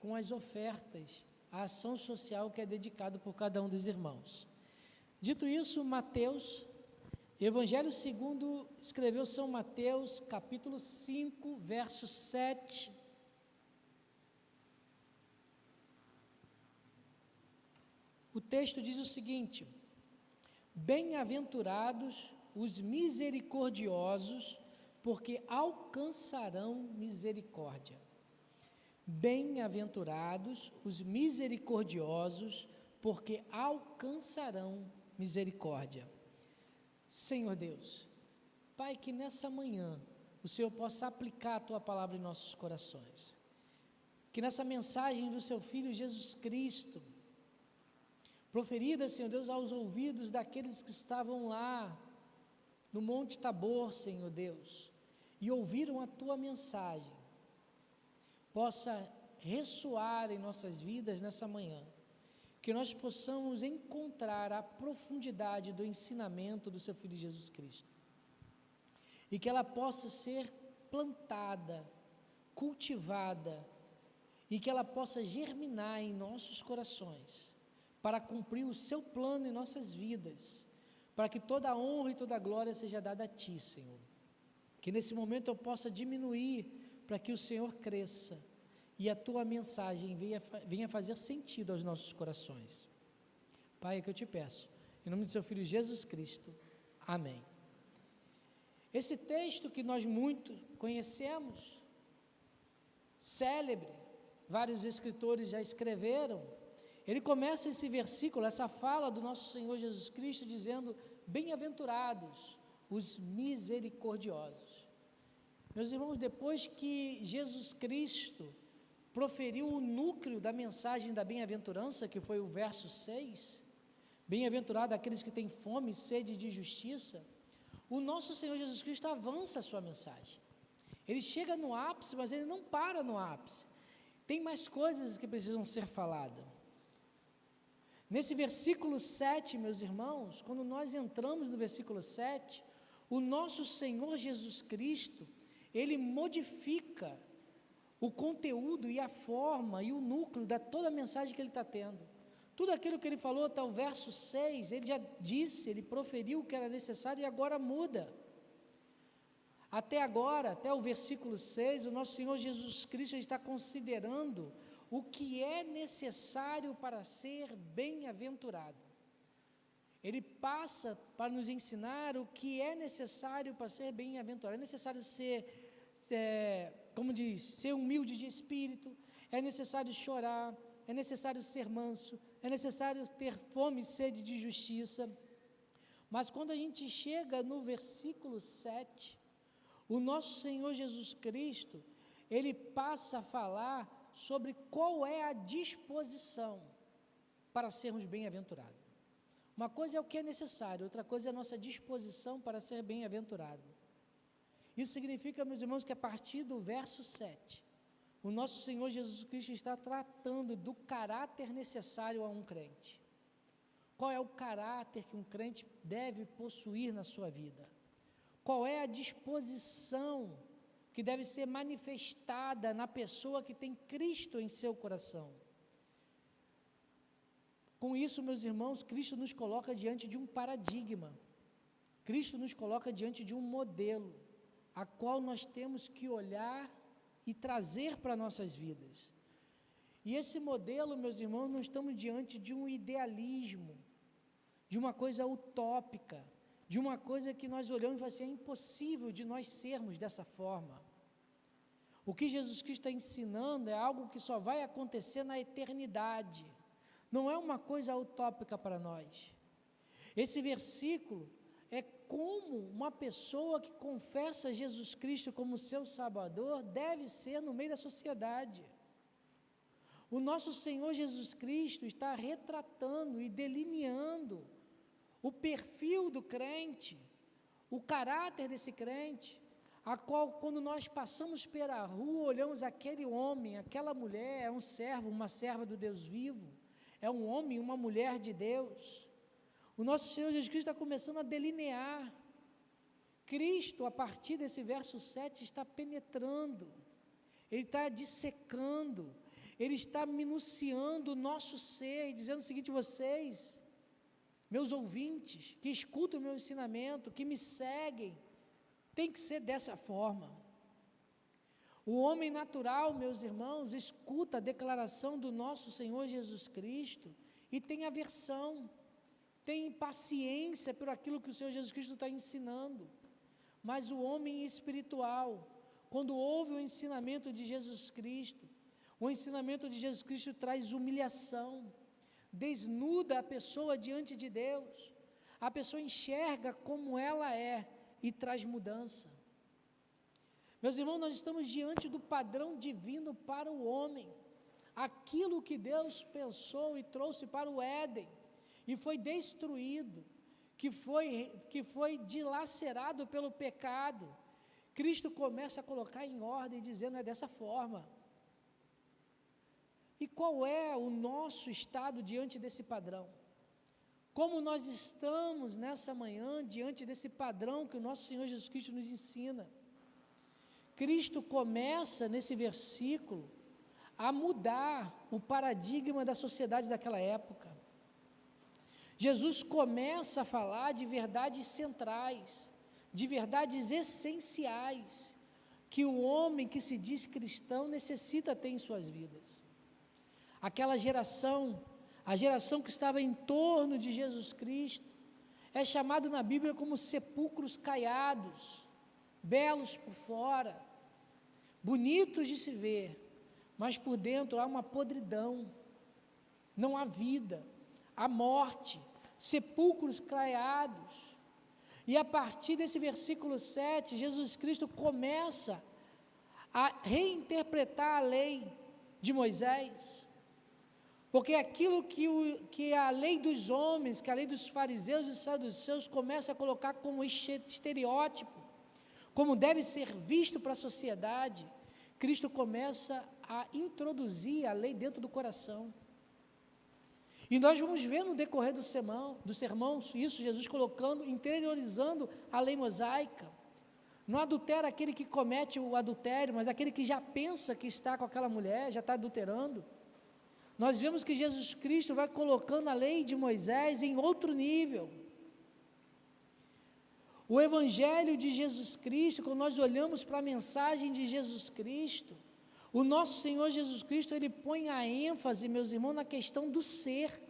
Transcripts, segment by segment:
com as ofertas, a ação social que é dedicada por cada um dos irmãos. Dito isso, Mateus, Evangelho segundo escreveu São Mateus, capítulo 5, verso 7. O texto diz o seguinte: bem-aventurados os misericordiosos, porque alcançarão misericórdia. Bem-aventurados os misericordiosos, porque alcançarão misericórdia. Senhor Deus, Pai, que nessa manhã o Senhor possa aplicar a Tua palavra em nossos corações, que nessa mensagem do Seu Filho Jesus Cristo, proferida, Senhor Deus, aos ouvidos daqueles que estavam lá no Monte Tabor, Senhor Deus, e ouviram a Tua mensagem, possa ressoar em nossas vidas nessa manhã, que nós possamos encontrar a profundidade do ensinamento do Seu Filho Jesus Cristo, e que ela possa ser plantada, cultivada, e que ela possa germinar em nossos corações, para cumprir o Seu plano em nossas vidas, para que toda a honra e toda a glória seja dada a Ti, Senhor. Que nesse momento eu possa diminuir, para que o Senhor cresça, e a Tua mensagem venha fazer sentido aos nossos corações. Pai, é que eu te peço, em nome do Seu Filho Jesus Cristo, amém. Esse texto que nós muito conhecemos, célebre, vários escritores já escreveram, ele começa esse versículo, essa fala do nosso Senhor Jesus Cristo, dizendo: bem-aventurados os misericordiosos. Meus irmãos, depois que Jesus Cristo proferiu o núcleo da mensagem da bem-aventurança, que foi o verso 6, bem-aventurado aqueles que têm fome e sede de justiça, o nosso Senhor Jesus Cristo avança a sua mensagem. Ele chega no ápice, mas ele não para no ápice. Tem mais coisas que precisam ser faladas. Nesse versículo 7, meus irmãos, quando nós entramos no versículo 7, o nosso Senhor Jesus Cristo, ele modifica o conteúdo e a forma e o núcleo da toda a mensagem que ele está tendo. Tudo aquilo que ele falou até o verso 6, ele já disse, ele proferiu o que era necessário e agora muda. Até agora, até o versículo 6, o nosso Senhor Jesus Cristo está considerando o que é necessário para ser bem-aventurado. Ele passa para nos ensinar o que é necessário para ser bem-aventurado. É necessário ser humilde de espírito, é necessário chorar, é necessário ser manso, é necessário ter fome e sede de justiça. Mas quando a gente chega no versículo 7, o nosso Senhor Jesus Cristo, ele passa a falar sobre qual é a disposição para sermos bem-aventurados. Uma coisa é o que é necessário, outra coisa é a nossa disposição para ser bem-aventurado. Isso significa, meus irmãos, que a partir do verso 7, o nosso Senhor Jesus Cristo está tratando do caráter necessário a um crente. Qual é o caráter que um crente deve possuir na sua vida? Qual é a disposição que deve ser manifestada na pessoa que tem Cristo em seu coração? Com isso, meus irmãos, Cristo nos coloca diante de um paradigma, Cristo nos coloca diante de um modelo, a qual nós temos que olhar e trazer para nossas vidas. E esse modelo, meus irmãos, não estamos diante de um idealismo, de uma coisa utópica, de uma coisa que nós olhamos e falamos assim: é impossível de nós sermos dessa forma. O que Jesus Cristo está ensinando é algo que só vai acontecer na eternidade, não é uma coisa utópica para nós. Esse versículo é como uma pessoa que confessa Jesus Cristo como seu Salvador deve ser no meio da sociedade. O nosso Senhor Jesus Cristo está retratando e delineando o perfil do crente, o caráter desse crente, a qual, quando nós passamos pela rua, olhamos aquele homem, aquela mulher, é um servo, uma serva do Deus vivo, é um homem, uma mulher de Deus. O nosso Senhor Jesus Cristo está começando a delinear. Cristo, a partir desse verso 7, está penetrando, Ele está dissecando, Ele está minuciando o nosso ser e dizendo o seguinte: vocês, meus ouvintes, que escutam o meu ensinamento, que me seguem, tem que ser dessa forma. O homem natural, meus irmãos, escuta a declaração do nosso Senhor Jesus Cristo e tem aversão, tem impaciência por aquilo que o Senhor Jesus Cristo está ensinando. Mas o homem espiritual, quando ouve o ensinamento de Jesus Cristo, o ensinamento de Jesus Cristo traz humilhação, desnuda a pessoa diante de Deus, a pessoa enxerga como ela é e traz mudança. Meus irmãos, nós estamos diante do padrão divino para o homem, aquilo que Deus pensou e trouxe para o Éden, e foi destruído, que foi dilacerado pelo pecado. Cristo começa a colocar em ordem, dizendo: é dessa forma. E qual é o nosso estado diante desse padrão? Como nós estamos nessa manhã diante desse padrão que o nosso Senhor Jesus Cristo nos ensina? Cristo começa nesse versículo a mudar o paradigma da sociedade daquela época. Jesus começa a falar de verdades centrais, de verdades essenciais, que o homem que se diz cristão necessita ter em suas vidas. Aquela geração, a geração que estava em torno de Jesus Cristo, é chamada na Bíblia como sepulcros caiados, belos por fora, bonitos de se ver, mas por dentro há uma podridão, não há vida, há morte, sepulcros caiados. E a partir desse versículo 7, Jesus Cristo começa a reinterpretar a lei de Moisés, porque aquilo que a lei dos homens, que a lei dos fariseus e saduceus começa a colocar como estereótipo, como deve ser visto para a sociedade, Cristo começa a introduzir a lei dentro do coração. E nós vamos ver no decorrer do sermão, isso, Jesus colocando, interiorizando a lei mosaica. Não adultera aquele que comete o adultério, mas aquele que já pensa que está com aquela mulher, já está adulterando. Nós vemos que Jesus Cristo vai colocando a lei de Moisés em outro nível. O Evangelho de Jesus Cristo, quando nós olhamos para a mensagem de Jesus Cristo, o nosso Senhor Jesus Cristo, ele põe a ênfase, meus irmãos, na questão do ser,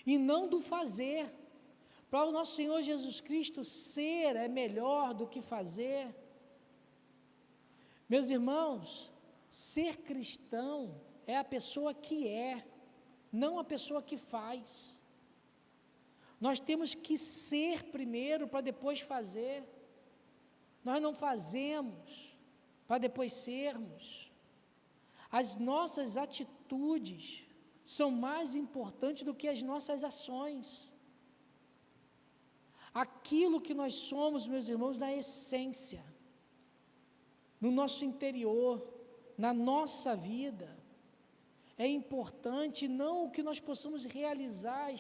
e não do fazer. Para o nosso Senhor Jesus Cristo, ser é melhor do que fazer. Meus irmãos, ser cristão é a pessoa que é, não a pessoa que faz. Nós temos que ser primeiro para depois fazer. Nós não fazemos para depois sermos. As nossas atitudes são mais importantes do que as nossas ações. Aquilo que nós somos, meus irmãos, na essência, no nosso interior, na nossa vida, é importante, não o que nós possamos realizar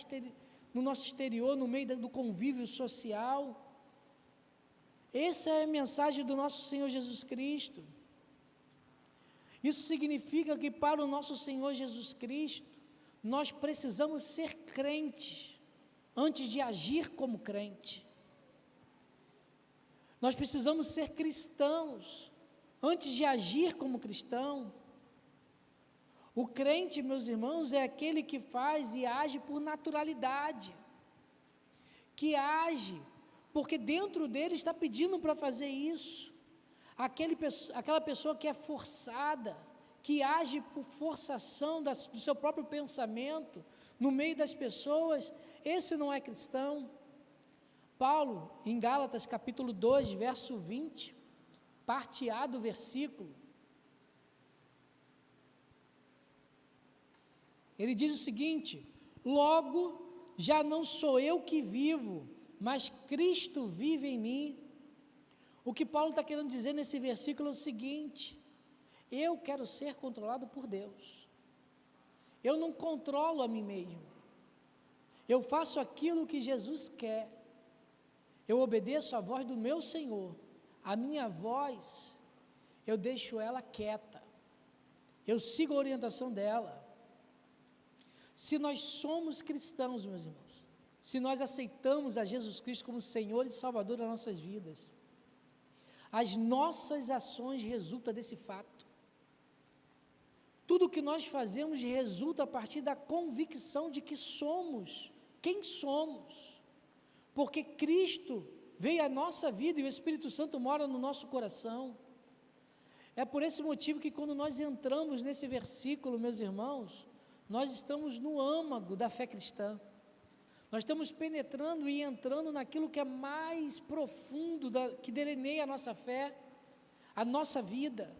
no nosso exterior, no meio do convívio social. Essa é a mensagem do nosso Senhor Jesus Cristo. Isso significa que para o nosso Senhor Jesus Cristo, nós precisamos ser crentes, antes de agir como crente. Nós precisamos ser cristãos, antes de agir como cristão. O crente, meus irmãos, é aquele que faz e age por naturalidade, que age porque dentro dele está pedindo para fazer isso. Aquela pessoa que é forçada, que age por forçação do seu próprio pensamento, no meio das pessoas, esse não é cristão. Paulo, em Gálatas capítulo 2, verso 20, parte A do versículo, ele diz o seguinte: logo, já não sou eu que vivo, mas Cristo vive em mim. O que Paulo está querendo dizer nesse versículo é o seguinte: eu quero ser controlado por Deus. Eu não controlo a mim mesmo. Eu faço aquilo que Jesus quer. Eu obedeço à voz do meu Senhor. A minha voz, eu deixo ela quieta. eu sigo a orientação dela. Se nós somos cristãos, meus irmãos, se nós aceitamos a Jesus Cristo como Senhor e Salvador das nossas vidas, as nossas ações resultam desse fato. Tudo o que nós fazemos resulta a partir da convicção de que somos quem somos, porque Cristo veio à nossa vida e o Espírito Santo mora no nosso coração. É por esse motivo que quando nós entramos nesse versículo, meus irmãos, nós estamos no âmago da fé cristã. Nós estamos penetrando e entrando naquilo que é mais profundo, que delineia a nossa fé, a nossa vida.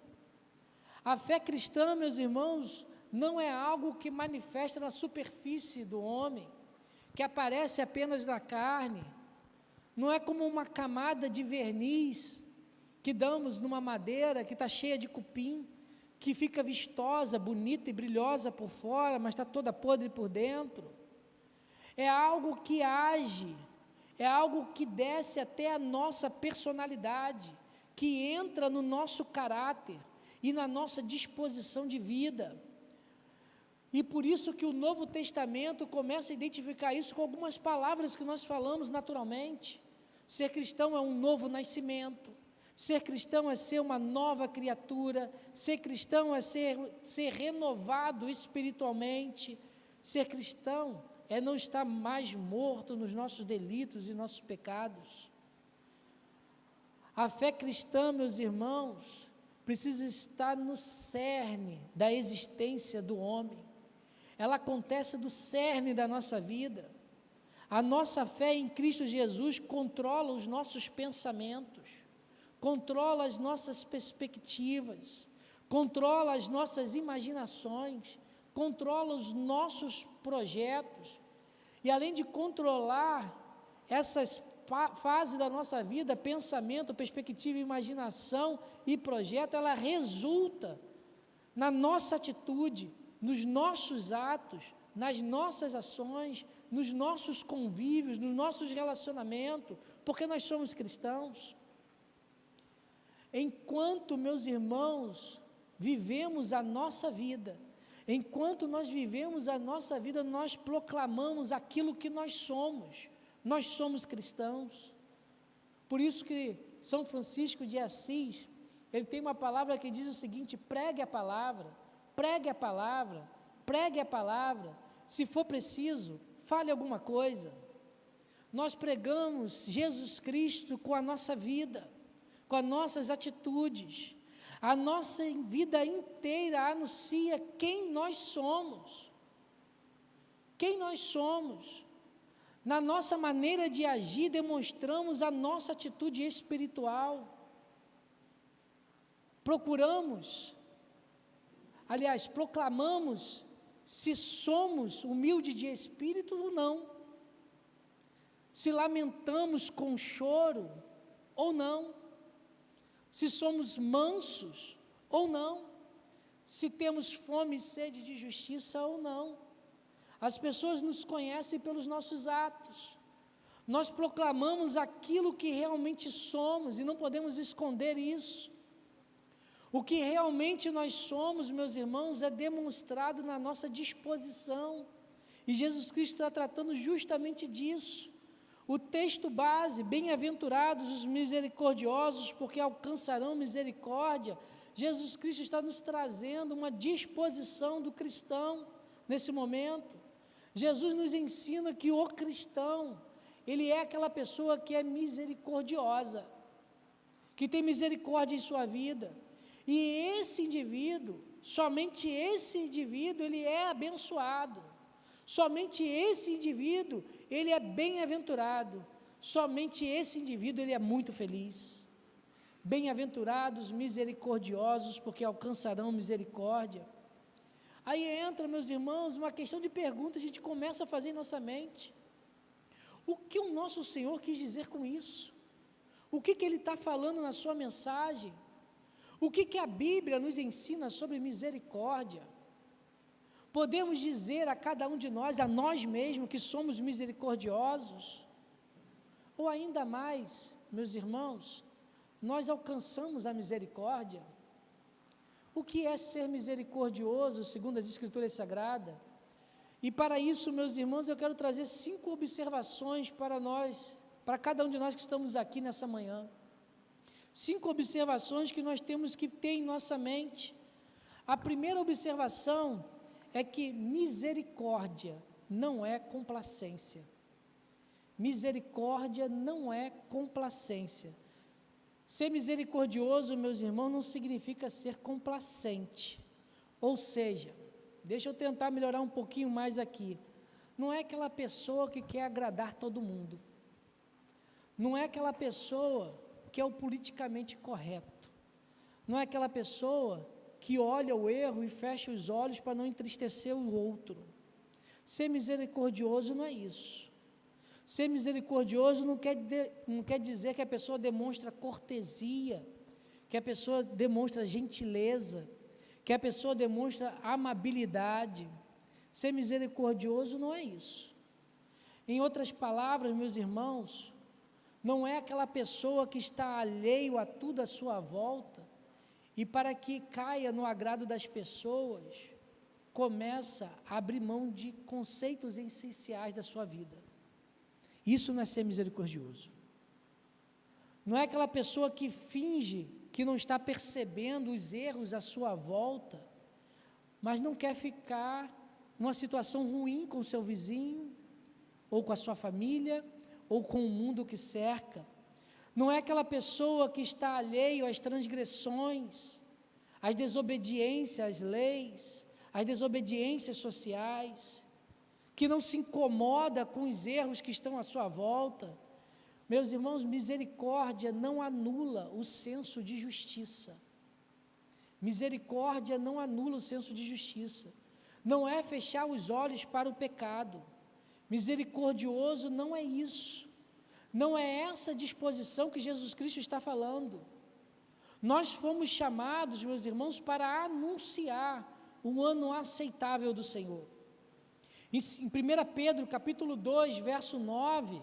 A fé cristã, meus irmãos, não é algo que manifesta na superfície do homem, que aparece apenas na carne. Não é como uma camada de verniz que damos numa madeira que está cheia de cupim, que fica vistosa, bonita e brilhosa por fora, mas está toda podre por dentro. É algo que age, é algo que desce até a nossa personalidade, que entra no nosso caráter e na nossa disposição de vida. E por isso que o Novo Testamento começa a identificar isso com algumas palavras que nós falamos naturalmente. Ser cristão é um novo nascimento, ser cristão é ser uma nova criatura, ser cristão é ser renovado espiritualmente, ser cristão é não estar mais morto nos nossos delitos e nossos pecados. A fé cristã, meus irmãos, precisa estar no cerne da existência do homem. Ela acontece do cerne da nossa vida. A nossa fé em Cristo Jesus controla os nossos pensamentos, controla as nossas perspectivas, controla as nossas imaginações, controla os nossos projetos. E além de controlar essas fases da nossa vida, pensamento, perspectiva, imaginação e projeto, ela resulta na nossa atitude, nos nossos atos, nas nossas ações, nos nossos convívios, nos nossos relacionamentos, porque nós somos cristãos. Enquanto, meus irmãos, vivemos a nossa vida, enquanto nós vivemos a nossa vida, nós proclamamos aquilo que nós somos cristãos. Por isso que São Francisco de Assis, ele tem uma palavra que diz o seguinte: pregue a palavra, pregue a palavra, pregue a palavra, se for preciso, fale alguma coisa. Nós pregamos Jesus Cristo com a nossa vida, com as nossas atitudes. A nossa vida inteira anuncia quem nós somos. Quem nós somos. Na nossa maneira de agir, demonstramos a nossa atitude espiritual. Proclamamos se somos humildes de espírito ou não, se lamentamos com choro ou não, se somos mansos ou não, se temos fome e sede de justiça ou não. As pessoas nos conhecem pelos nossos atos. Nós proclamamos aquilo que realmente somos e não podemos esconder isso. O que realmente nós somos, meus irmãos, é demonstrado na nossa disposição. E Jesus Cristo está tratando justamente disso. O texto base, bem-aventurados os misericordiosos, porque alcançarão misericórdia. Jesus Cristo está nos trazendo uma disposição do cristão nesse momento. Jesus nos ensina que o cristão, ele é aquela pessoa que é misericordiosa, que tem misericórdia em sua vida. E esse indivíduo, somente esse indivíduo, ele é abençoado. Somente esse indivíduo, ele é bem-aventurado. Somente esse indivíduo, ele é muito feliz. Bem-aventurados, misericordiosos, porque alcançarão misericórdia. Aí entra, meus irmãos, uma questão de pergunta, a gente começa a fazer em nossa mente. O que o nosso Senhor quis dizer com isso? O que Ele está falando na sua mensagem? O que a Bíblia nos ensina sobre misericórdia? Podemos dizer a cada um de nós, a nós mesmos, que somos misericordiosos? Ou ainda mais, meus irmãos, nós alcançamos a misericórdia? o que é ser misericordioso, segundo as Escrituras Sagradas. E para isso, meus irmãos, eu quero trazer 5 observações para nós, para cada um de nós que estamos aqui nessa manhã. 5 observações que nós temos que ter em nossa mente. A primeira observação é que misericórdia não é complacência. Misericórdia não é complacência. Ser misericordioso, meus irmãos, não significa ser complacente. Ou seja, deixa eu tentar melhorar um pouquinho mais aqui. Não é aquela pessoa que quer agradar todo mundo. Não é aquela pessoa que é o politicamente correto. Não é aquela pessoa que olha o erro e fecha os olhos para não entristecer o outro. Ser misericordioso não é isso. Ser misericordioso não quer dizer que a pessoa demonstra cortesia, que a pessoa demonstra gentileza, que a pessoa demonstra amabilidade. Ser misericordioso não é isso. Em outras palavras, meus irmãos, não é aquela pessoa que está alheio a tudo à sua volta e para que caia no agrado das pessoas, começa a abrir mão de conceitos essenciais da sua vida. Isso não é ser misericordioso. Não é aquela pessoa que finge que não está percebendo os erros à sua volta, mas não quer ficar numa situação ruim com o seu vizinho, ou com a sua família, ou com o mundo que cerca. Não é aquela pessoa que está alheio às transgressões, às desobediências às leis, às desobediências sociais, que não se incomoda com os erros que estão à sua volta. Meus irmãos, misericórdia não anula o senso de justiça. Misericórdia não anula o senso de justiça. Não é fechar os olhos para o pecado. Misericordioso não é isso. Não é essa disposição que Jesus Cristo está falando. Nós fomos chamados, meus irmãos, para anunciar o ano aceitável do Senhor. Em 1 Pedro, capítulo 2, verso 9,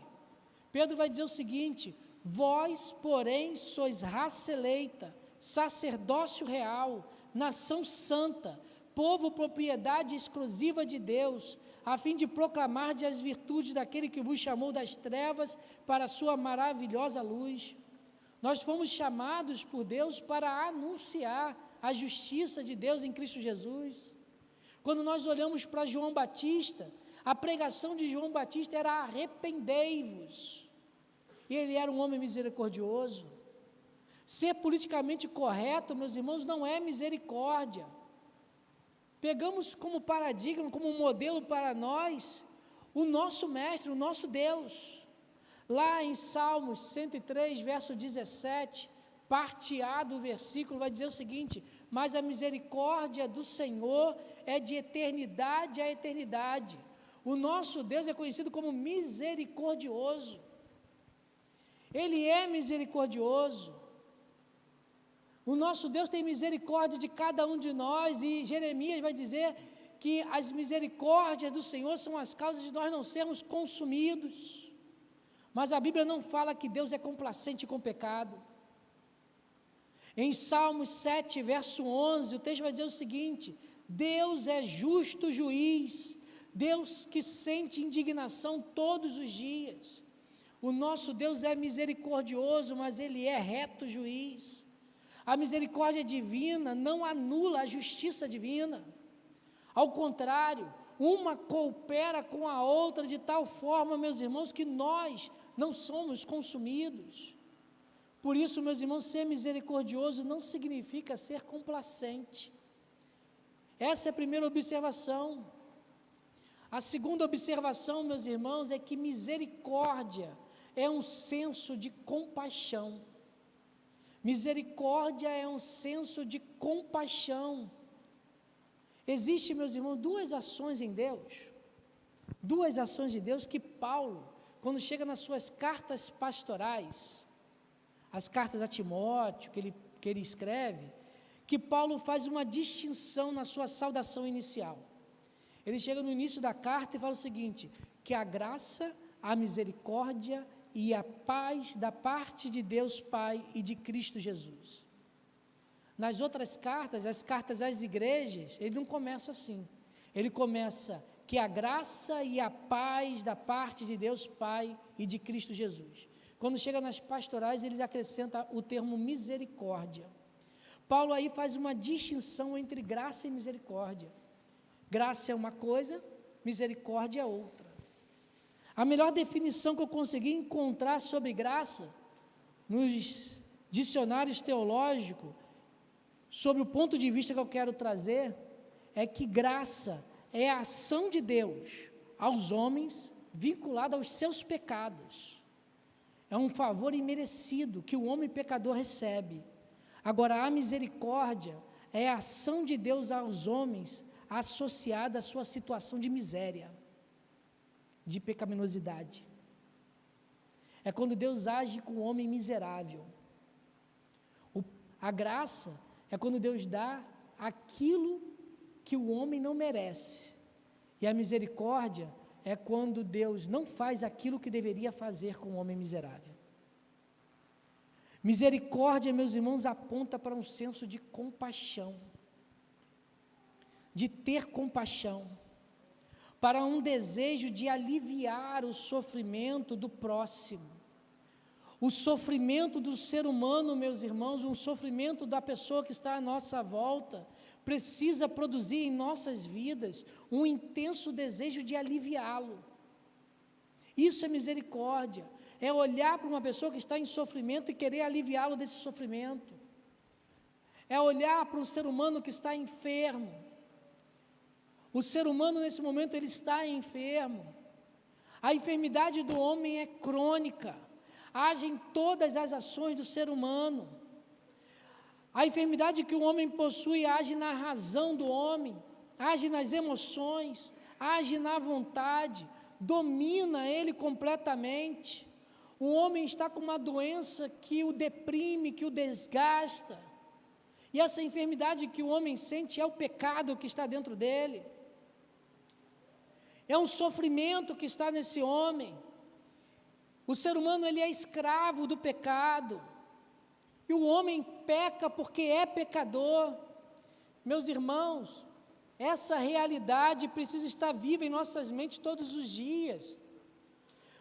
Pedro vai dizer o seguinte: vós, porém, sois raça eleita, sacerdócio real, nação santa, povo propriedade exclusiva de Deus, a fim de proclamar as virtudes daquele que vos chamou das trevas para a sua maravilhosa luz. Nós fomos chamados por Deus para anunciar a justiça de Deus em Cristo Jesus. Quando nós olhamos para João Batista, a pregação de João Batista era arrependei-vos. E ele era um homem misericordioso. Ser politicamente correto, meus irmãos, não é misericórdia. Pegamos como paradigma, como modelo para nós, o nosso mestre, o nosso Deus. Lá em Salmos 103, verso 17, parte A do versículo, vai dizer o seguinte: mas a misericórdia do Senhor é de eternidade a eternidade. O nosso Deus é conhecido como misericordioso. Ele é misericordioso. O nosso Deus tem misericórdia de cada um de nós, e Jeremias vai dizer que as misericórdias do Senhor são as causas de nós não sermos consumidos. Mas a Bíblia não fala que Deus é complacente com o pecado. Em Salmos 7, verso 11, o texto vai dizer o seguinte: Deus é justo juiz, Deus que sente indignação todos os dias. O nosso Deus é misericordioso, mas Ele é reto juiz. A misericórdia divina não anula a justiça divina. Ao contrário, uma coopera com a outra de tal forma, meus irmãos, que nós não somos consumidos. Por isso, meus irmãos, ser misericordioso não significa ser complacente. Essa é a primeira observação. A segunda observação, meus irmãos, é que misericórdia é um senso de compaixão. Misericórdia é um senso de compaixão. Existem, meus irmãos, duas ações em Deus. Duas ações de Deus que Paulo, quando chega nas suas cartas pastorais, as cartas a Timóteo, que ele escreve, que Paulo faz uma distinção na sua saudação inicial. Ele chega no início da carta e fala o seguinte: que a graça, a misericórdia e a paz da parte de Deus Pai e de Cristo Jesus. nas outras cartas, as cartas às igrejas, ele não começa assim. Ele começa que a graça e a paz da parte de Deus Pai e de Cristo Jesus. Quando chega nas pastorais, eles acrescentam o termo misericórdia. Paulo aí faz uma distinção entre graça e misericórdia. Graça é uma coisa, misericórdia é outra. A melhor definição que eu consegui encontrar sobre graça, nos dicionários teológicos, sobre o ponto de vista que eu quero trazer, é que graça é a ação de Deus aos homens vinculada aos seus pecados. É um favor imerecido que o homem pecador recebe. Agora, a misericórdia é a ação de Deus aos homens associada à sua situação de miséria, de pecaminosidade. É quando Deus age com o homem miserável. A graça é quando Deus dá aquilo que o homem não merece. E a misericórdia é quando Deus não faz aquilo que deveria fazer com o homem miserável. Misericórdia, meus irmãos, aponta para um senso de compaixão, de ter compaixão, para um desejo de aliviar o sofrimento do próximo. O sofrimento do ser humano, meus irmãos, um sofrimento da pessoa que está à nossa volta, precisa produzir em nossas vidas um intenso desejo de aliviá-lo. Isso é misericórdia, é olhar para uma pessoa que está em sofrimento e querer aliviá-lo desse sofrimento. É olhar para um ser humano que está enfermo. O ser humano nesse momento ele está enfermo. A enfermidade do homem é crônica. Age em todas as ações do ser humano. A enfermidade que o homem possui age na razão do homem, age nas emoções, age na vontade, domina ele completamente. O homem está com uma doença que o deprime, que o desgasta. E essa enfermidade que o homem sente é o pecado que está dentro dele. É um sofrimento que está nesse homem. O ser humano ele é escravo do pecado, e o homem peca porque é pecador. Meus irmãos, essa realidade precisa estar viva em nossas mentes todos os dias,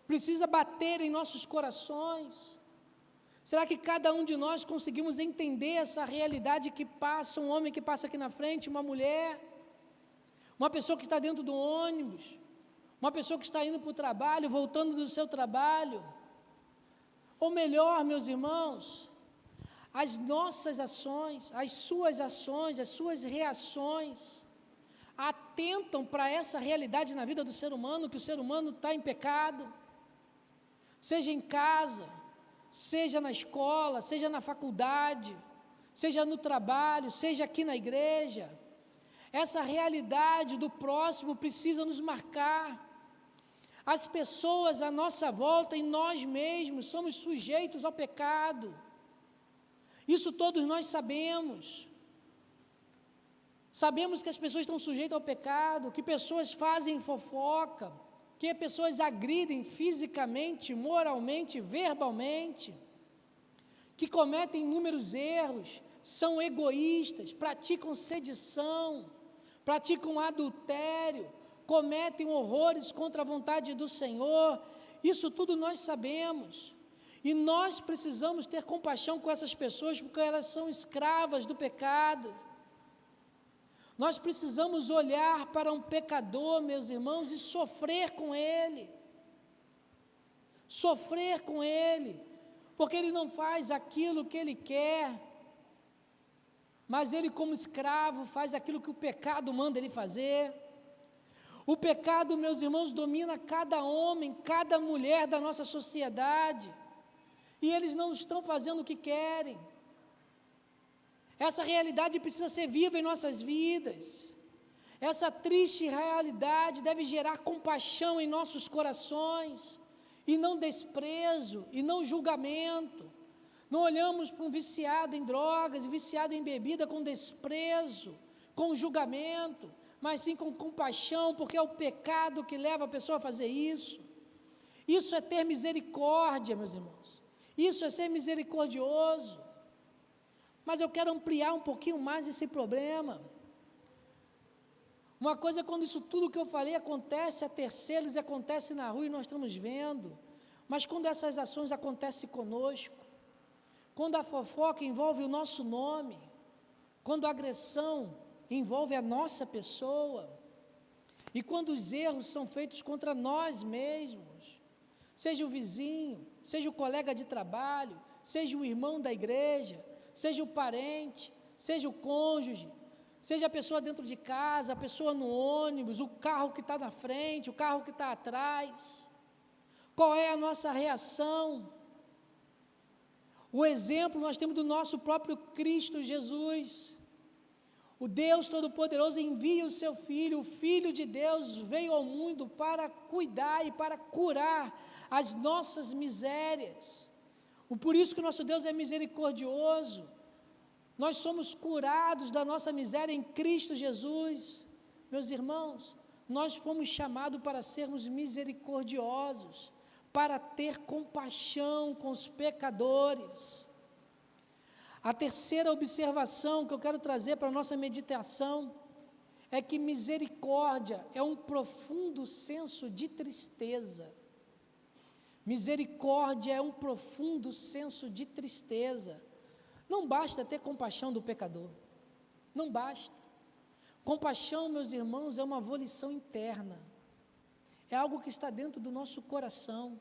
precisa bater em nossos corações. Será que cada um de nós conseguimos entender essa realidade que passa, um homem que passa aqui na frente, uma mulher, uma pessoa que está dentro do ônibus, uma pessoa que está indo para o trabalho, voltando do seu trabalho, ou melhor, meus irmãos, as nossas ações, as suas reações, atentam para essa realidade na vida do ser humano, que o ser humano está em pecado, seja em casa, seja na escola, seja na faculdade, seja no trabalho, seja aqui na igreja. Essa realidade do próximo precisa nos marcar. As pessoas à nossa volta e nós mesmos somos sujeitos ao pecado. Isso todos nós sabemos. Sabemos que as pessoas estão sujeitas ao pecado, que pessoas fazem fofoca, que pessoas agridem fisicamente, moralmente, verbalmente, que cometem inúmeros erros, são egoístas, praticam sedição, praticam adultério, cometem horrores contra a vontade do Senhor. Isso tudo nós sabemos, e nós precisamos ter compaixão com essas pessoas, porque elas são escravas do pecado. Nós precisamos olhar para um pecador, meus irmãos, e sofrer com ele, porque ele não faz aquilo que ele quer, mas ele, como escravo, faz aquilo que o pecado manda ele fazer. O pecado, meus irmãos, domina cada homem, cada mulher da nossa sociedade, e eles não estão fazendo o que querem. Essa realidade precisa ser viva em nossas vidas. Essa triste realidade deve gerar compaixão em nossos corações, e não desprezo, e não julgamento. Não olhamos para um viciado em drogas, viciado em bebida com desprezo, com julgamento, mas sim com compaixão, porque é o pecado que leva a pessoa a fazer isso. Isso é ter misericórdia, meus irmãos. Isso é ser misericordioso. Mas eu quero ampliar um pouquinho mais esse problema. Uma coisa é quando isso tudo que eu falei acontece a terceiros, acontece na rua e nós estamos vendo. Mas quando essas ações acontecem conosco, quando a fofoca envolve o nosso nome, quando a agressão envolve a nossa pessoa, e quando os erros são feitos contra nós mesmos, seja o vizinho, seja o colega de trabalho, seja o irmão da igreja, seja o parente, seja o cônjuge, seja a pessoa dentro de casa, a pessoa no ônibus, o carro que está na frente, o carro que está atrás, qual é a nossa reação? O exemplo nós temos do nosso próprio Cristo Jesus. O Deus Todo-Poderoso envia o seu Filho, o Filho de Deus veio ao mundo para cuidar e para curar as nossas misérias. Por isso que o nosso Deus é misericordioso. Nós somos curados da nossa miséria em Cristo Jesus. Meus irmãos, nós fomos chamados para sermos misericordiosos, para ter compaixão com os pecadores. A terceira observação que eu quero trazer para a nossa meditação é que misericórdia é um profundo senso de tristeza. Misericórdia é um profundo senso de tristeza. Não basta ter compaixão do pecador, não basta. Compaixão, meus irmãos, é uma volição interna, é algo que está dentro do nosso coração.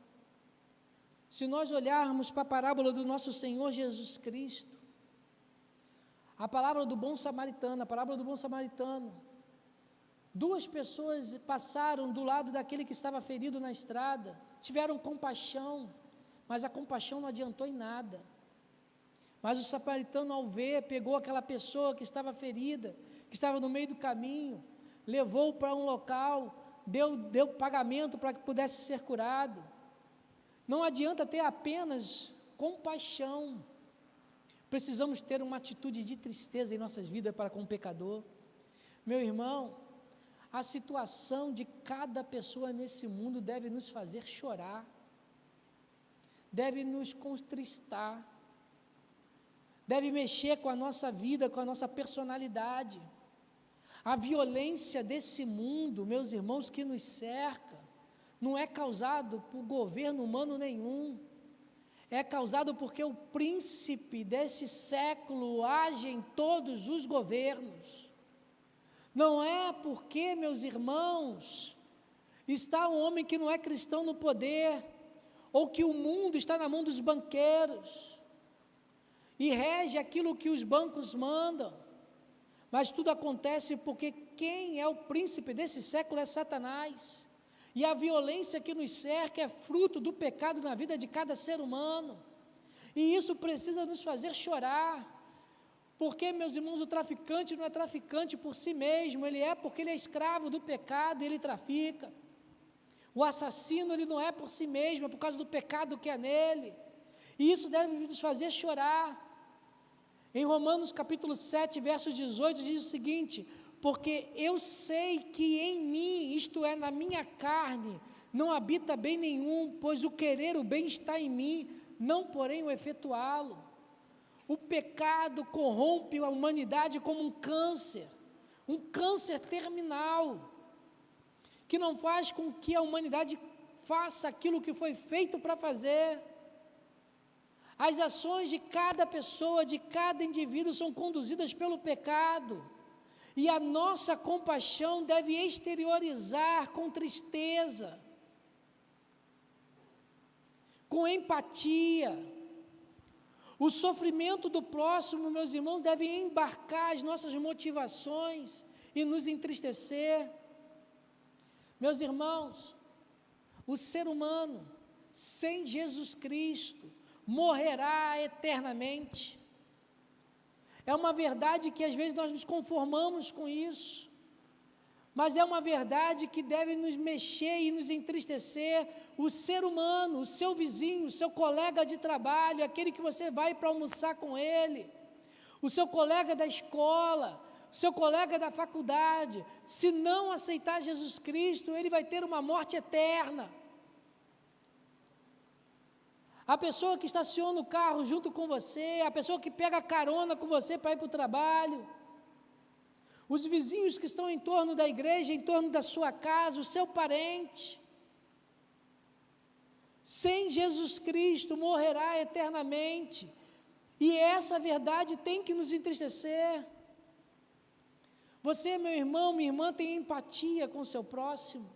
Se nós olharmos para a parábola do nosso Senhor Jesus Cristo, a parábola do bom samaritano, duas pessoas passaram do lado daquele que estava ferido na estrada, tiveram compaixão, mas a compaixão não adiantou em nada. Mas o samaritano, ao ver, pegou aquela pessoa que estava ferida, que estava no meio do caminho, levou para um local, deu pagamento para que pudesse ser curado. Não adianta ter apenas compaixão, precisamos ter uma atitude de tristeza em nossas vidas para com o pecador. Meu irmão, a situação de cada pessoa nesse mundo deve nos fazer chorar, deve nos contristar, deve mexer com a nossa vida, com a nossa personalidade. A violência desse mundo, meus irmãos, que nos cerca, não é causado por governo humano nenhum, é causado porque o príncipe desse século age em todos os governos. Não é porque, meus irmãos, está um homem que não é cristão no poder, ou que o mundo está na mão dos banqueiros, e rege aquilo que os bancos mandam, mas tudo acontece porque quem é o príncipe desse século é Satanás, e a violência que nos cerca é fruto do pecado na vida de cada ser humano, e isso precisa nos fazer chorar, porque, meus irmãos, o traficante não é traficante por si mesmo, ele é porque ele é escravo do pecado e ele trafica. O assassino, ele não é por si mesmo, é por causa do pecado que é nele, e isso deve nos fazer chorar. Em Romanos capítulo 7, verso 18, diz o seguinte: porque eu sei que em mim, isto é, na minha carne, não habita bem nenhum, pois o querer o bem está em mim, não porém o efetuá-lo. O pecado corrompe a humanidade como um câncer terminal, que não faz com que a humanidade faça aquilo que foi feito para fazer. As ações de cada pessoa, de cada indivíduo são conduzidas pelo pecado, e a nossa compaixão deve exteriorizar com tristeza, com empatia. O sofrimento do próximo, meus irmãos, deve embarcar as nossas motivações e nos entristecer. Meus irmãos, o ser humano, sem Jesus Cristo, morrerá eternamente. É uma verdade que às vezes nós nos conformamos com isso, mas é uma verdade que deve nos mexer e nos entristecer. O ser humano, o seu vizinho, o seu colega de trabalho, aquele que você vai para almoçar com ele, o seu colega da escola, o seu colega da faculdade, se não aceitar Jesus Cristo, ele vai ter uma morte eterna. a pessoa que estaciona o carro junto com você, a pessoa que pega carona com você para ir para o trabalho, os vizinhos que estão em torno da igreja, em torno da sua casa, o seu parente. Sem Jesus Cristo morrerá eternamente, e essa verdade tem que nos entristecer. Você, meu irmão, minha irmã, tem empatia com o seu próximo?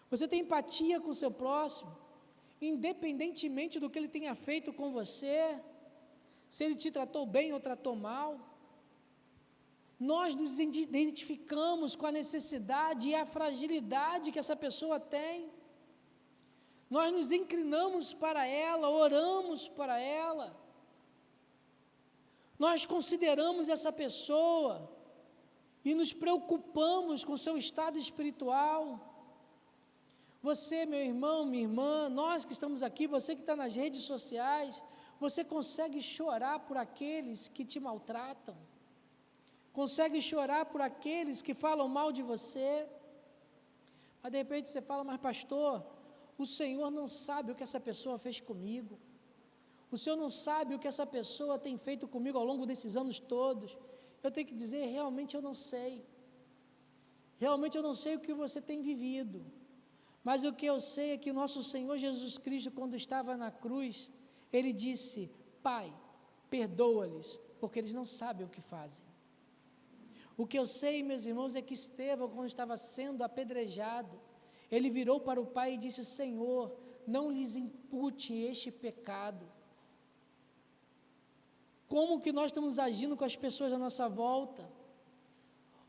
Você tem empatia com o seu próximo, independentemente do que ele tenha feito com você, se ele te tratou bem ou tratou mal? Nós nos identificamos com a necessidade e a fragilidade que essa pessoa tem. Nós nos inclinamos para ela, oramos para ela. Nós consideramos essa pessoa e nos preocupamos com o seu estado espiritual. Você, meu irmão, minha irmã, nós que estamos aqui, você que está nas redes sociais, você consegue chorar por aqueles que te maltratam? Consegue chorar por aqueles que falam mal de você? Mas de repente você fala, mas pastor, o Senhor não sabe o que essa pessoa fez comigo. O Senhor não sabe o que essa pessoa tem feito comigo ao longo desses anos todos. Eu tenho que dizer, realmente eu não sei. Realmente eu não sei o que você tem vivido. Mas o que eu sei é que nosso Senhor Jesus Cristo, quando estava na cruz, Ele disse, Pai, perdoa-lhes, porque eles não sabem o que fazem. O que eu sei, meus irmãos, é que Estevão, quando estava sendo apedrejado, ele virou para o Pai e disse, Senhor, não lhes impute este pecado. Como que nós estamos agindo com as pessoas à nossa volta?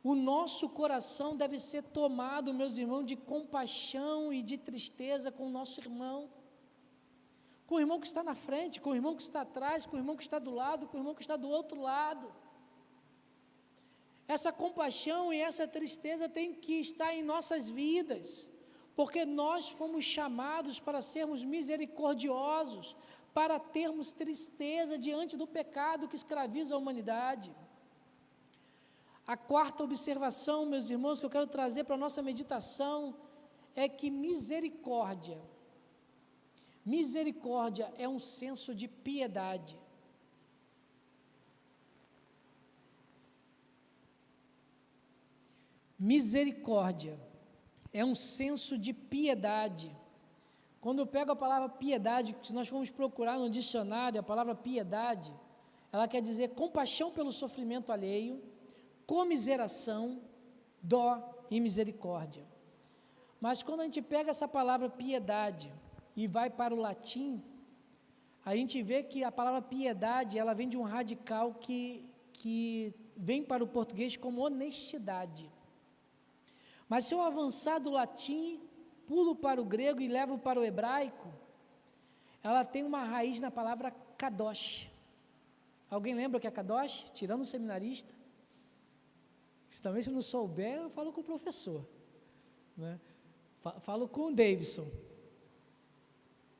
O nosso coração deve ser tomado, meus irmãos, de compaixão e de tristeza com o nosso irmão. Com o irmão que está na frente, com o irmão que está atrás, com o irmão que está do lado, com o irmão que está do outro lado. Essa compaixão e essa tristeza tem que estar em nossas vidas, porque nós fomos chamados para sermos misericordiosos, para termos tristeza diante do pecado que escraviza a humanidade. A quarta observação, meus irmãos, que eu quero trazer para a nossa meditação, é que misericórdia é um senso de piedade. Misericórdia é um senso de piedade. Quando eu pego a palavra piedade, se nós formos procurar no dicionário, a palavra piedade, ela quer dizer compaixão pelo sofrimento alheio, comiseração, dó e misericórdia. Mas quando a gente pega essa palavra piedade e vai para o latim, a gente vê que a palavra piedade, ela vem de um radical que vem para o português como honestidade. Mas se eu avançar do latim, pulo para o grego e levo para o hebraico, ela tem uma raiz na palavra kadosh. Alguém lembra o que é kadosh? Tirando o seminarista. Também se não souber, eu falo com o professor, né? Falo com o Davidson.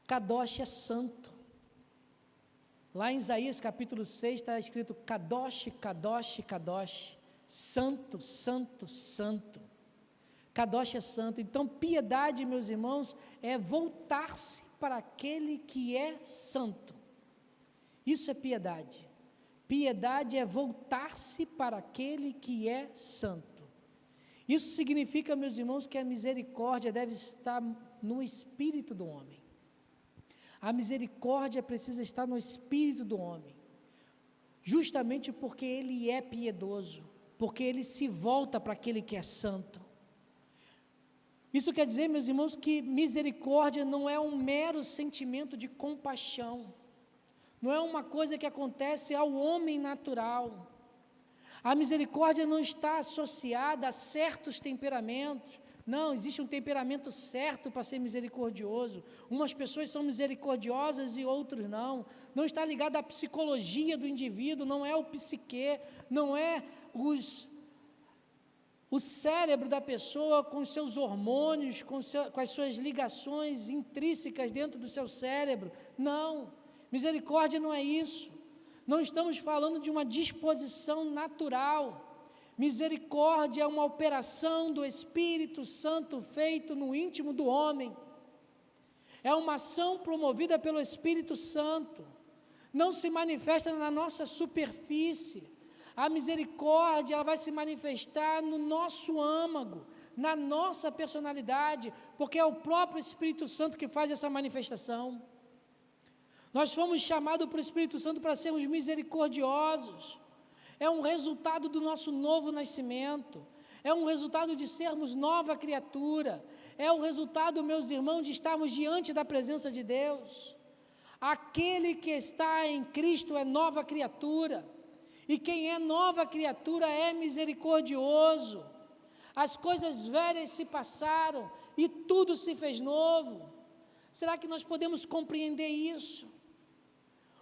Kadosh é santo. Lá em Isaías capítulo 6 está escrito Kadosh, Kadosh, Kadosh, santo, santo, santo. Kadosh é santo. Então, piedade, meus irmãos, é voltar-se para aquele que é santo. Isso é piedade. Piedade é voltar-se para aquele que é santo. Isso significa, meus irmãos, que a misericórdia deve estar no espírito do homem. A misericórdia precisa estar no espírito do homem, justamente porque ele é piedoso, porque ele se volta para aquele que é santo. Isso quer dizer, meus irmãos, que misericórdia não é um mero sentimento de compaixão, não é uma coisa que acontece ao homem natural. A misericórdia não está associada a certos temperamentos. Não, existe um temperamento certo para ser misericordioso. Umas pessoas são misericordiosas e outros não. Não está ligado à psicologia do indivíduo, não é o psique, não é o cérebro da pessoa com os seus hormônios, com as suas ligações intrínsecas dentro do seu cérebro. Não, misericórdia não é isso. Não estamos falando de uma disposição natural. Misericórdia é uma operação do Espírito Santo feito no íntimo do homem. é uma ação promovida pelo Espírito Santo, não se manifesta na nossa superfície. A misericórdia, ela vai se manifestar no nosso âmago, na nossa personalidade, porque é o próprio Espírito Santo que faz essa manifestação. Nós fomos chamados pelo Espírito Santo para sermos misericordiosos. É um resultado do nosso novo nascimento, é um resultado de sermos nova criatura, é o resultado, meus irmãos, de estarmos diante da presença de Deus. Aquele que está em Cristo é nova criatura, e quem é nova criatura é misericordioso. As coisas velhas se passaram e tudo se fez novo. Será que nós podemos compreender isso?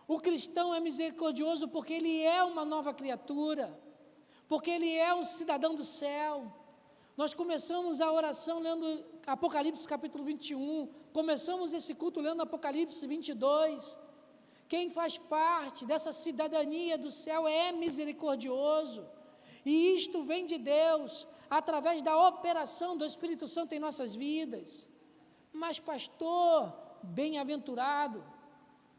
O cristão é misericordioso porque ele é uma nova criatura, porque ele é um cidadão do céu. Nós começamos a oração lendo Apocalipse capítulo 21, começamos esse culto lendo Apocalipse 22. Quem faz parte dessa cidadania do céu é misericordioso, e isto vem de Deus, através da operação do Espírito Santo em nossas vidas. Mas pastor, bem-aventurado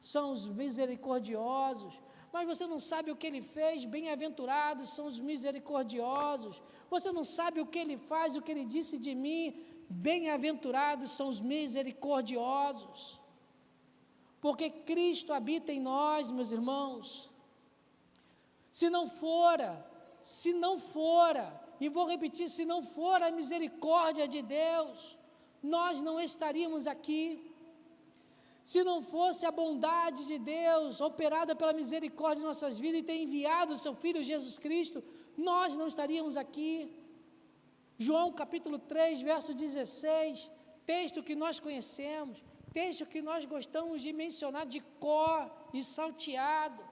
são os misericordiosos. Mas você não sabe o que ele fez, bem-aventurados são os misericordiosos. Você não sabe o que ele faz, o que ele disse de mim, bem-aventurados são os misericordiosos. Porque Cristo habita em nós, meus irmãos. Se não fora, e vou repetir, se não for a misericórdia de Deus, nós não estaríamos aqui. Se não fosse a bondade de Deus, operada pela misericórdia em nossas vidas, e ter enviado o seu Filho Jesus Cristo, nós não estaríamos aqui. João capítulo 3, verso 16, texto que nós conhecemos, texto que nós gostamos de mencionar de cor e salteado,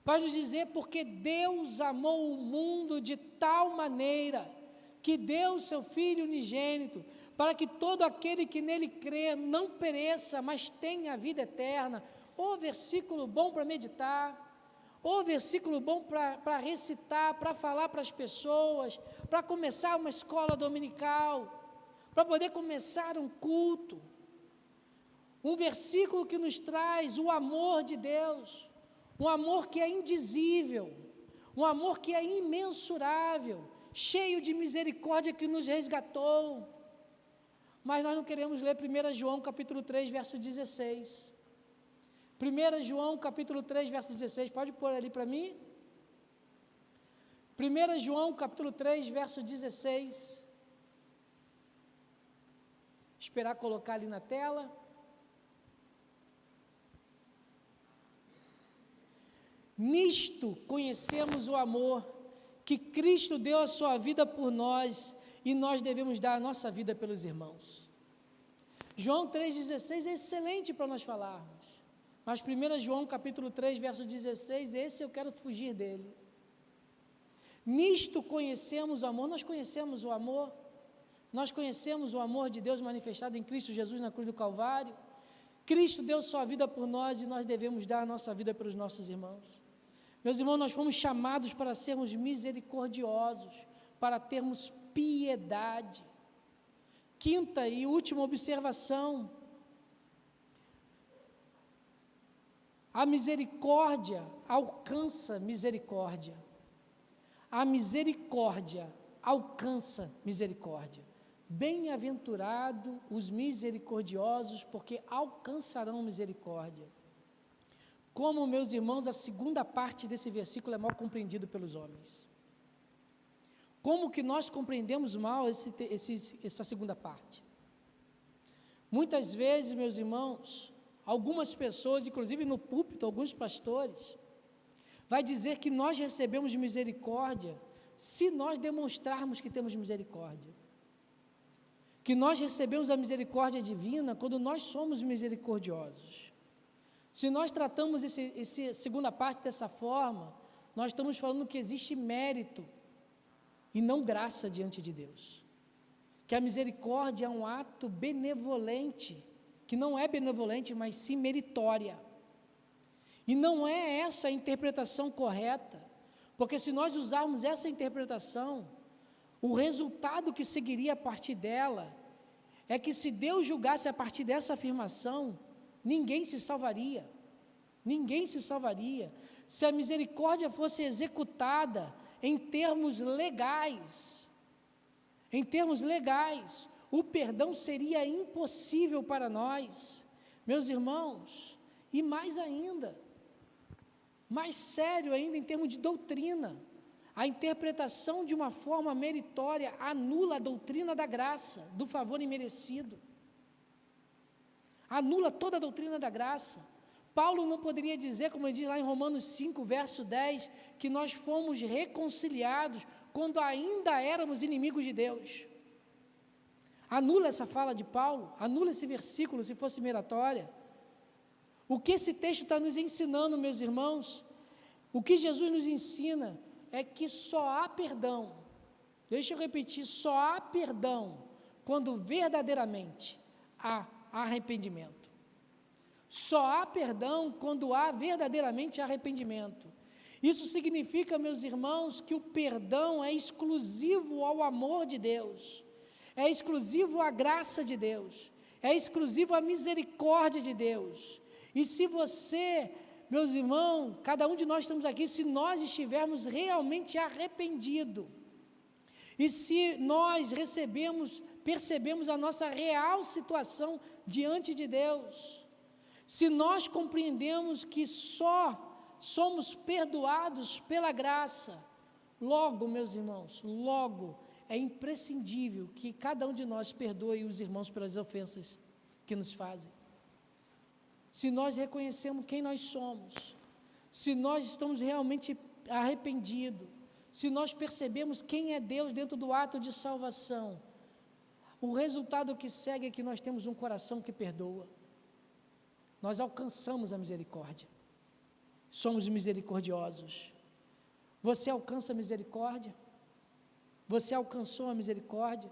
vai nos dizer: porque Deus amou o mundo de tal maneira, que deu o seu Filho unigênito, para que todo aquele que nele crê não pereça, mas tenha a vida eterna. Ô versículo bom para meditar, ô versículo bom para recitar, para falar para as pessoas, para começar uma escola dominical, para poder começar um culto. Um versículo que nos traz o amor de Deus, um amor que é indizível, um amor que é imensurável, cheio de misericórdia, que nos resgatou. Mas nós não queremos ler 1 João capítulo 3, verso 16. 1 João capítulo 3, verso 16, pode pôr ali para mim? 1 João capítulo 3, verso 16. Esperar colocar ali na tela. Nisto conhecemos o amor, que Cristo deu a sua vida por nós, e nós devemos dar a nossa vida pelos irmãos. João 3,16 é excelente para nós falarmos, mas 1 João capítulo 3, verso 16, esse eu quero fugir dele. Nisto conhecemos o amor, nós conhecemos o amor, nós conhecemos o amor de Deus manifestado em Cristo Jesus na cruz do Calvário. Cristo deu sua vida por nós e nós devemos dar a nossa vida pelos nossos irmãos. Meus irmãos, nós fomos chamados para sermos misericordiosos, para termos piedade. Quinta e última observação: a misericórdia alcança misericórdia. A misericórdia alcança misericórdia. Bem-aventurado os misericordiosos, porque alcançarão misericórdia. Como, meus irmãos, a segunda parte desse versículo é mal compreendido pelos homens. Como que nós compreendemos mal essa segunda parte? Muitas vezes, meus irmãos, algumas pessoas, inclusive no púlpito, alguns pastores, vai dizer que nós recebemos misericórdia se nós demonstrarmos que temos misericórdia. Que nós recebemos a misericórdia divina quando nós somos misericordiosos. Se nós tratamos essa segunda parte dessa forma, nós estamos falando que existe mérito e não graça diante de Deus. Que a misericórdia é um ato benevolente, que não é benevolente, mas sim meritória. E não é essa a interpretação correta, porque se nós usarmos essa interpretação, o resultado que seguiria a partir dela é que se Deus julgasse a partir dessa afirmação, ninguém se salvaria. Ninguém se salvaria. Se a misericórdia fosse executada em termos legais, o perdão seria impossível para nós. Meus irmãos, e mais ainda, mais sério ainda em termos de doutrina, a interpretação de uma forma meritória anula a doutrina da graça, do favor imerecido. Anula toda a doutrina da graça. Paulo não poderia dizer, como ele diz lá em Romanos 5, verso 10, que nós fomos reconciliados quando ainda éramos inimigos de Deus. Anula essa fala de Paulo, anula esse versículo se fosse meritória. O que esse texto está nos ensinando, meus irmãos? O que Jesus nos ensina é que só há perdão, deixa eu repetir, só há perdão quando verdadeiramente há arrependimento. Só há perdão quando há verdadeiramente arrependimento. Isso significa, meus irmãos, que o perdão é exclusivo ao amor de Deus, é exclusivo à graça de Deus, é exclusivo à misericórdia de Deus. E se você, meus irmãos, cada um de nós estamos aqui, se nós estivermos realmente arrependidos, e se nós percebemos a nossa real situação diante de Deus, se nós compreendemos que só somos perdoados pela graça, logo, meus irmãos, logo é imprescindível que cada um de nós perdoe os irmãos pelas ofensas que nos fazem. Se nós reconhecemos quem nós somos, se nós estamos realmente arrependidos, se nós percebemos quem é Deus dentro do ato de salvação, o resultado que segue é que nós temos um coração que perdoa. Nós alcançamos a misericórdia. Somos misericordiosos. Você alcança a misericórdia? Você alcançou a misericórdia?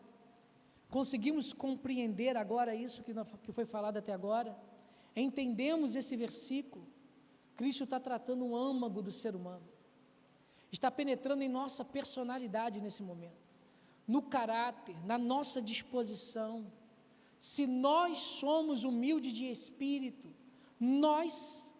Conseguimos compreender agora isso que foi falado até agora? Entendemos esse versículo? Cristo está tratando o âmago do ser humano. Está penetrando em nossa personalidade nesse momento, no caráter, na nossa disposição. Se nós somos humildes de espírito, nós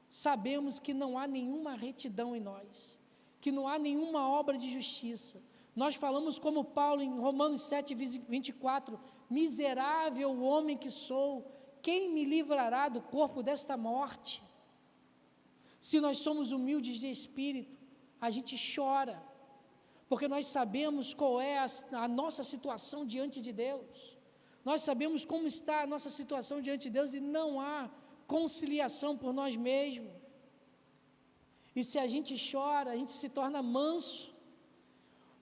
sabemos que não há nenhuma retidão em nós, que não há nenhuma obra de justiça. Nós falamos como Paulo em Romanos 7, 24, miserável homem que sou, quem me livrará do corpo desta morte? Se nós somos humildes de espírito, a gente chora, porque nós sabemos qual é a nossa situação diante de Deus. Nós sabemos como está a nossa situação diante de Deus e não há conciliação por nós mesmos. E se a gente chora, a gente se torna manso,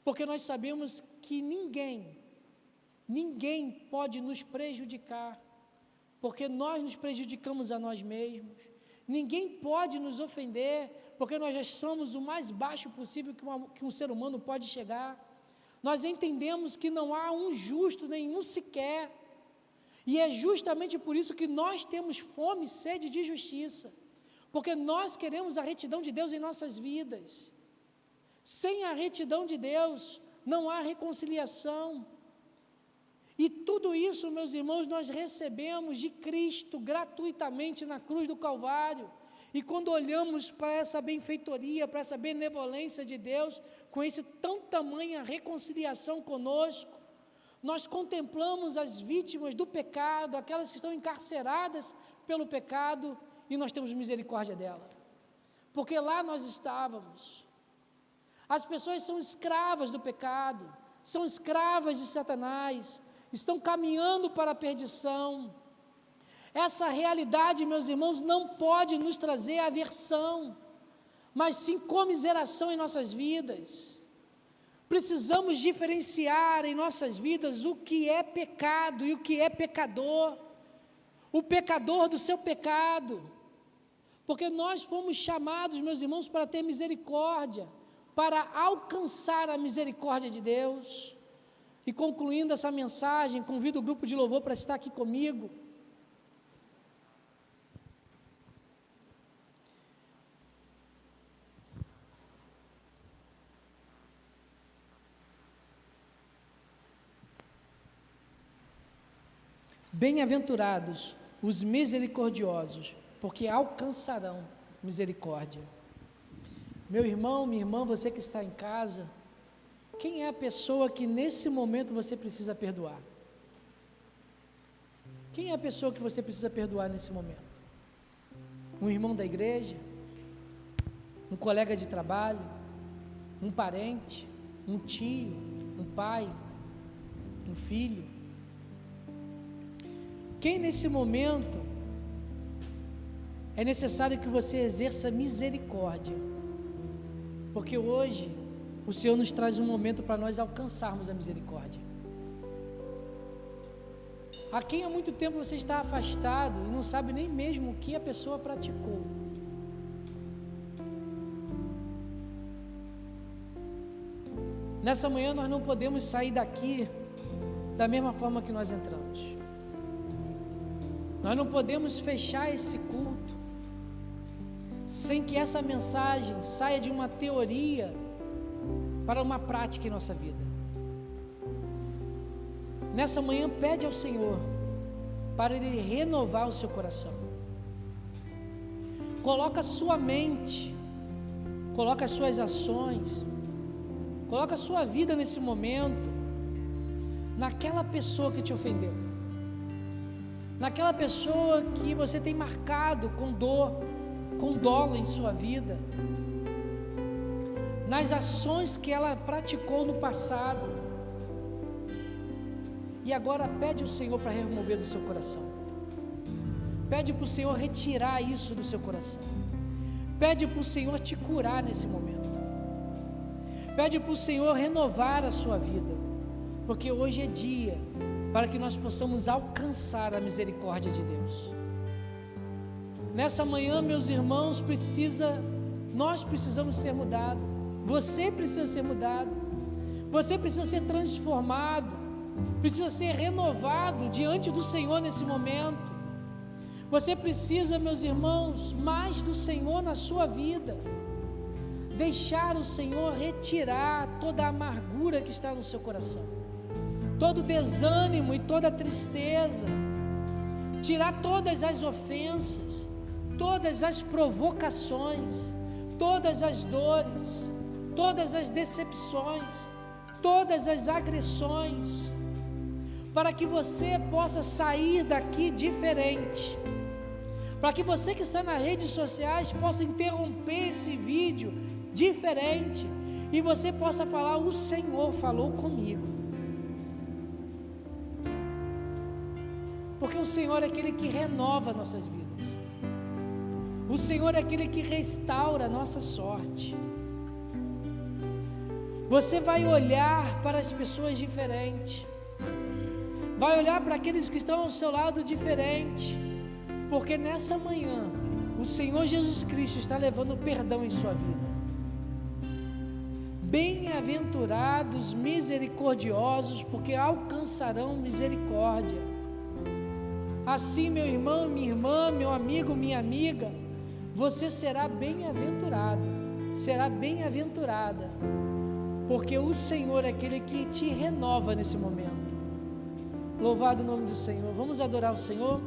porque nós sabemos que ninguém pode nos prejudicar, porque nós nos prejudicamos a nós mesmos. Ninguém pode nos ofender, porque nós já somos o mais baixo possível que um ser humano pode chegar. Nós entendemos que não há um justo, nenhum sequer, e é justamente por isso que nós temos fome e sede de justiça, porque nós queremos a retidão de Deus em nossas vidas. Sem a retidão de Deus, não há reconciliação. E tudo isso, meus irmãos, nós recebemos de Cristo gratuitamente na cruz do Calvário. E quando olhamos para essa benfeitoria, para essa benevolência de Deus, com esse tão tamanha reconciliação conosco, nós contemplamos as vítimas do pecado, aquelas que estão encarceradas pelo pecado, e nós temos misericórdia dela, porque lá nós estávamos. As pessoas são escravas do pecado, são escravas de Satanás, estão caminhando para a perdição. Essa realidade, meus irmãos, não pode nos trazer aversão, mas sim comiseração em nossas vidas. Precisamos diferenciar em nossas vidas o que é pecado e o que é pecador, o pecador do seu pecado, porque nós fomos chamados, meus irmãos, para ter misericórdia, para alcançar a misericórdia de Deus. E concluindo essa mensagem, convido o grupo de louvor para estar aqui comigo. Bem-aventurados os misericordiosos, porque alcançarão misericórdia. Meu irmão, minha irmã, você que está em casa, quem é a pessoa que nesse momento você precisa perdoar? Quem é a pessoa que você precisa perdoar nesse momento? Um irmão da igreja? Um colega de trabalho? Um parente? Um tio? Um pai? Um filho? Quem nesse momento é necessário que você exerça misericórdia? Porque hoje o Senhor nos traz um momento para nós alcançarmos a misericórdia. A quem há muito tempo você está afastado e não sabe nem mesmo o que a pessoa praticou. Nessa manhã nós não podemos sair daqui da mesma forma que nós entramos. Nós não podemos fechar esse culto sem que essa mensagem saia de uma teoria para uma prática em nossa vida. Nessa manhã pede ao Senhor para Ele renovar o seu coração. Coloca a sua mente, coloca as suas ações, coloca a sua vida nesse momento naquela pessoa que te ofendeu, naquela pessoa que você tem marcado com dor, com dolo em sua vida, nas ações que ela praticou no passado. E agora pede ao Senhor para remover do seu coração. Pede para o Senhor retirar isso do seu coração. Pede para o Senhor te curar nesse momento. Pede para o Senhor renovar a sua vida, porque hoje é dia para que nós possamos alcançar a misericórdia de Deus. Nessa manhã, meus irmãos, nós precisamos ser mudados. Você precisa ser mudado. Você precisa ser transformado. Precisa ser renovado diante do Senhor nesse momento. Você precisa, meus irmãos, mais do Senhor na sua vida. Deixar o Senhor retirar toda a amargura que está no seu coração, todo o desânimo e toda a tristeza, tirar todas as ofensas, todas as provocações, todas as dores, todas as decepções, todas as agressões, para que você possa sair daqui diferente, para que você que está nas redes sociais possa interromper esse vídeo diferente e você possa falar: o Senhor falou comigo. Porque o Senhor é aquele que renova nossas vidas, o Senhor é aquele que restaura a nossa sorte. Você vai olhar para as pessoas diferente, vai olhar para aqueles que estão ao seu lado diferente, porque nessa manhã o Senhor Jesus Cristo está levando perdão em sua vida. Bem-aventurados misericordiosos, porque alcançarão misericórdia. Assim, meu irmão, minha irmã, meu amigo, minha amiga, você será bem-aventurado, será bem-aventurada, porque o Senhor é aquele que te renova nesse momento. Louvado o nome do Senhor. Vamos adorar o Senhor?